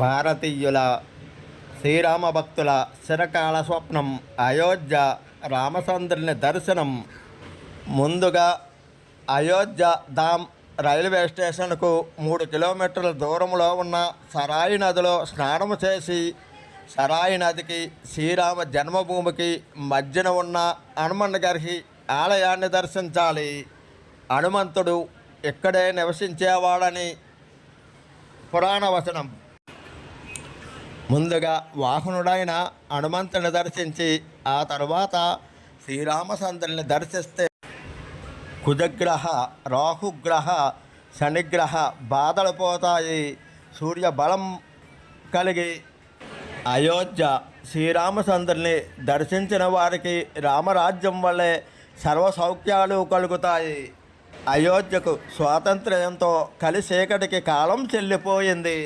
భారతీయుల శ్రీరామ భక్తుల చిరకాల స్వప్నం అయోధ్య రామచంద్రుని దర్శనం. ముందుగా అయోధ్య ధామ్ రైల్వే స్టేషన్కు 3 కిలోమీటర్ల దూరంలో ఉన్న సరాయి నదిలో స్నానం చేసి సరాయి నదికి శ్రీరామ జన్మభూమికి మధ్యన ఉన్న హనుమన్గర్హి ఆలయాన్ని దర్శించాలి. హనుమంతుడు ఇక్కడే నివసించేవాడని పురాణ వచనం. ముందుగా వాహనుడైన హనుమంతుని దర్శించి ఆ తర్వాత శ్రీరామచంద్రుని దర్శిస్తే కుజగ్రహ రాహుగ్రహ శనిగ్రహ బాధలు పోతాయి. సూర్యబలం కలిగి అయోధ్య శ్రీరామచంద్రుని దర్శించిన వారికి రామరాజ్యం వల్లే సర్వసౌఖ్యాలు కలుగుతాయి. అయోధ్యకు స్వాతంత్ర్యంతో కలిసేకటికి కాలం చెల్లిపోయింది.